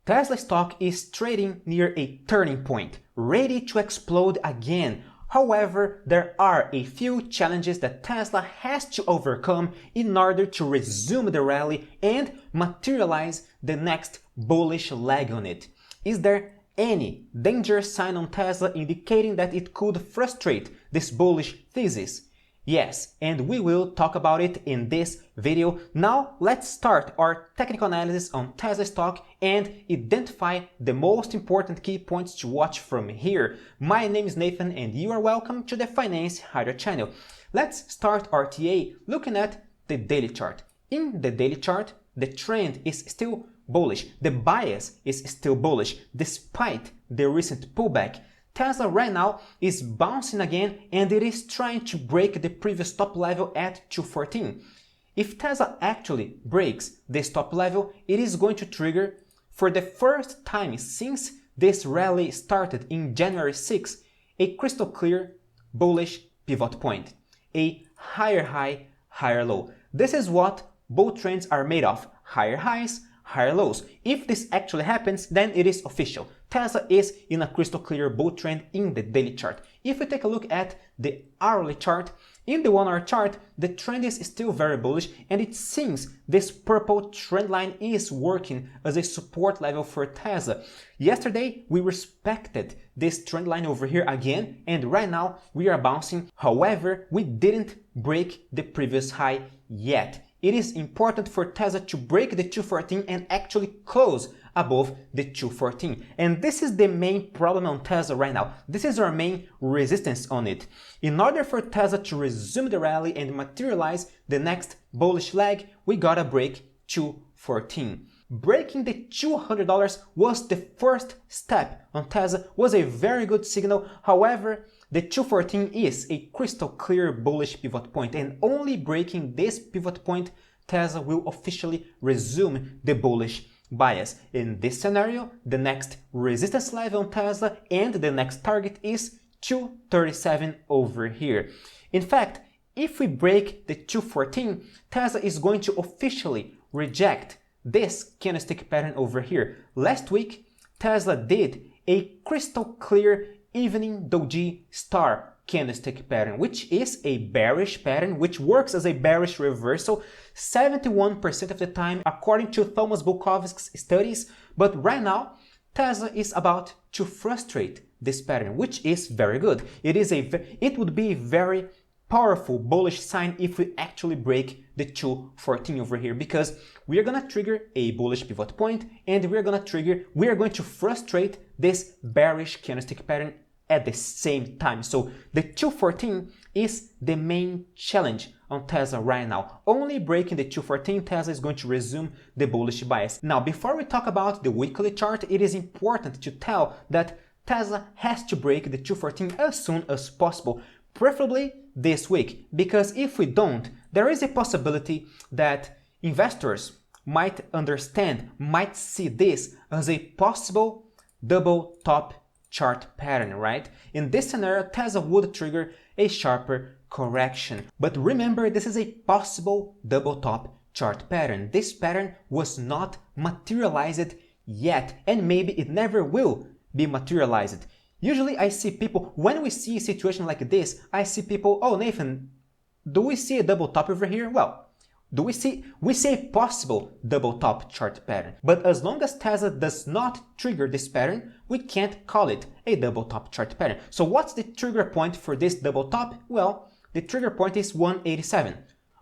Tesla stock is trading near a turning point, ready to explode again. However, there are a few challenges that Tesla has to overcome in order to resume the rally and materialize the next bullish leg on it. Is there any danger sign on Tesla indicating that it could frustrate this bullish thesis? Yes, and we will talk about it in this video. Now let's start our technical analysis on Tesla stock and identify the most important key points to watch from here. My name is Nathan and you are welcome to the Finance Hydra channel. Let's start our TA looking at the daily chart. In the daily chart, the trend is still bullish. The bias is still bullish despite the recent pullback. Tesla right now is bouncing again and it is trying to break the previous top level at 214. If Tesla actually breaks this top level, it is going to trigger, for the first time since this rally started in January 6, a crystal clear bullish pivot point, a higher high, higher low. This is what bull trends are made of: higher highs, higher lows. If this actually happens, then it is official. Tesla is in a crystal clear bull trend in the daily chart. If we take a look at the hourly chart, in the 1 hour chart, the trend is still very bullish and it seems this purple trend line is working as a support level for Tesla. Yesterday, we respected this trend line over here again and right now we are bouncing. However, we didn't break the previous high yet. It is important for Tesla to break the 214 and actually close above the 214. And this is the main problem on Tesla right now. This is our main resistance on it. In order for Tesla to resume the rally and materialize the next bullish leg, we gotta break 214. Breaking the $200 was the first step on Tesla, was a very good signal. However, the 214 is a crystal clear bullish pivot point and only breaking this pivot point, Tesla will officially resume the bullish bias. In this scenario, the next resistance level on Tesla and the next target is 237 over here. In fact, if we break the 214, Tesla is going to officially reject this candlestick pattern over here. Last week, Tesla did a crystal clear evening doji star candlestick pattern, which is a bearish pattern, which works as a bearish reversal 71% of the time according to Thomas Bulkovsk's studies. But right now, Tesla is about to frustrate this pattern, which is very good. It would be a very powerful bullish sign if we actually break the 214 over here, because we are going to trigger a bullish pivot point and we are going to frustrate this bearish candlestick pattern at the same time. So the 214 is the main challenge on Tesla right now. Only breaking the 214, Tesla is going to resume the bullish bias. Now, before we talk about the weekly chart, it is important to tell that Tesla has to break the 214 as soon as possible, preferably this week, because if we don't, there is a possibility that investors might see this as a possible double top chart pattern, right? In this scenario, Tesla would trigger a sharper correction. But remember, this is a possible double top chart pattern. This pattern was not materialized yet, and maybe it never will be materialized. Usually I see people, when we see a situation like this, I see people, oh Nathan, do we see a double top over here? Well, we see a possible double top chart pattern. But as long as Tesla does not trigger this pattern, we can't call it a double top chart pattern. So what's the trigger point for this double top? Well, the trigger point is 187.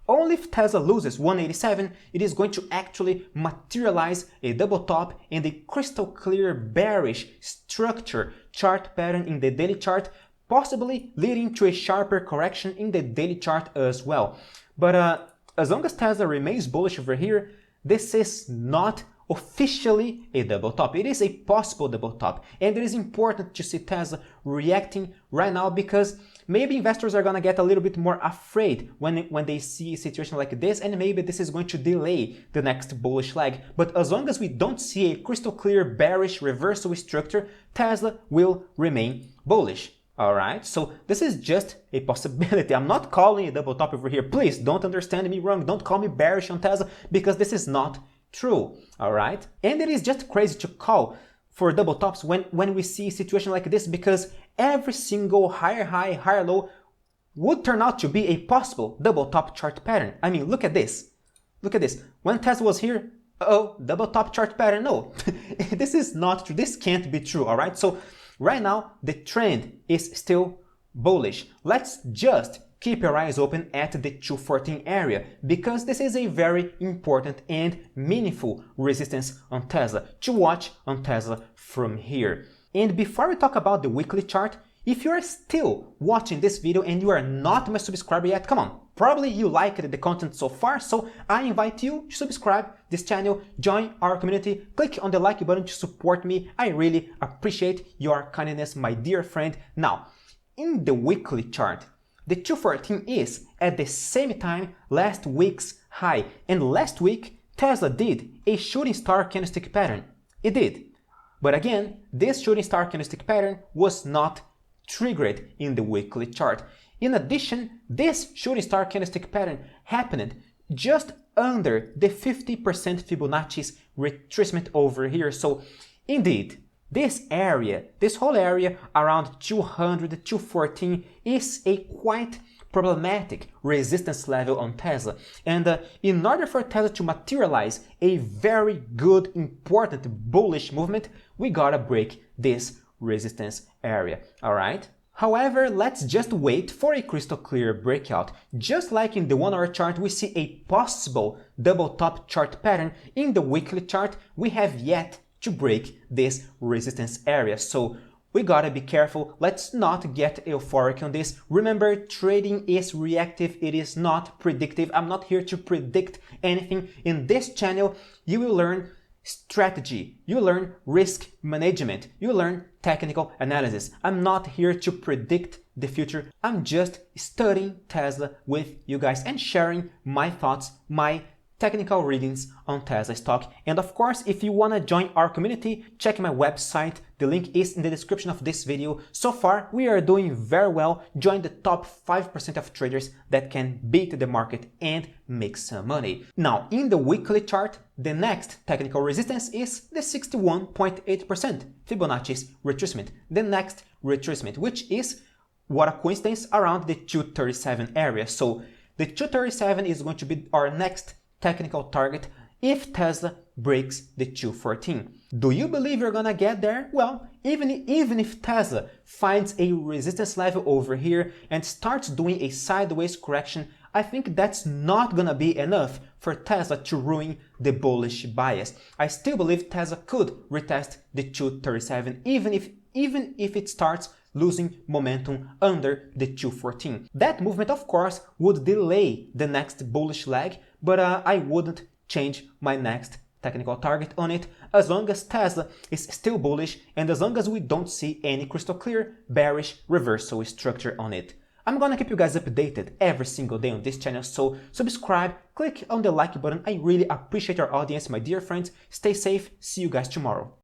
Only if Tesla loses 187, it is going to actually materialize a double top and a crystal clear bearish structure chart pattern in the daily chart, possibly leading to a sharper correction in the daily chart as well. But as long as Tesla remains bullish over here, this is not officially a double top. It is a possible double top, and it is important to see Tesla reacting right now, because maybe investors are going to get a little bit more afraid when they see a situation like this, and maybe this is going to delay the next bullish leg. But as long as we don't see a crystal clear bearish reversal structure, Tesla will remain bullish. Alright, so this is just a possibility. I'm not calling a double top over here. Please don't understand me wrong. Don't call me bearish on Tesla, because this is not true, all right? And it is just crazy to call for double tops when we see a situation like this, because every single higher high, higher low would turn out to be a possible double top chart pattern. I mean, look at this. Look at this. When Tesla was here, oh, double top chart pattern. No, this is not true. This can't be true, all right? So right now, the trend is still bullish. Let's just keep your eyes open at the 214 area, because this is a very important and meaningful resistance on Tesla to watch on Tesla from here. And before we talk about the weekly chart, if you are still watching this video and you are not my subscriber yet, come on, probably you liked the content so far, so I invite you to subscribe this channel, join our community, click on the like button to support me. I really appreciate your kindness, my dear friend. Now, in the weekly chart, the 214 is at the same time last week's high, and last week Tesla did a shooting star candlestick pattern. It did. But again, this shooting star candlestick pattern was not triggered in the weekly chart. In addition, this shooting star candlestick pattern happened just under the 50% Fibonacci's retracement over here. So indeed, this area, this whole area around 200, 214 is a quite problematic resistance level on Tesla. And in order for Tesla to materialize a very good, important bullish movement, we gotta break this resistance area, all right? However, let's just wait for a crystal clear breakout. Just like in the 1 hour chart, we see a possible double top chart pattern. In the weekly chart, we have yet to break this resistance area. So we gotta be careful. Let's not get euphoric on this. Remember, trading is reactive. It is not predictive. I'm not here to predict anything. In this channel, you will learn strategy, you learn risk management, you learn technical analysis. I'm not here to predict the future. I'm just studying Tesla with you guys and sharing my thoughts, my technical readings on Tesla stock. And of course, if you want to join our community, check my website. The link is in the description of this video. So far, we are doing very well. Join the top 5% of traders that can beat the market and make some money. Now, in the weekly chart, the next technical resistance is the 61.8% Fibonacci's retracement. The next retracement, which is, what a coincidence, around the 237 area. So the 237 is going to be our next technical target if Tesla breaks the 214. Do you believe you're gonna get there? Well, even if Tesla finds a resistance level over here and starts doing a sideways correction, I think that's not gonna be enough for Tesla to ruin the bullish bias. I still believe Tesla could retest the 237 even if it starts losing momentum under the 214. That movement, of course, would delay the next bullish leg, but I wouldn't change my next technical target on it as long as Tesla is still bullish and as long as we don't see any crystal clear bearish reversal structure on it. I'm gonna keep you guys updated every single day on this channel, so subscribe, click on the like button. I really appreciate your audience, my dear friends. Stay safe. See you guys tomorrow.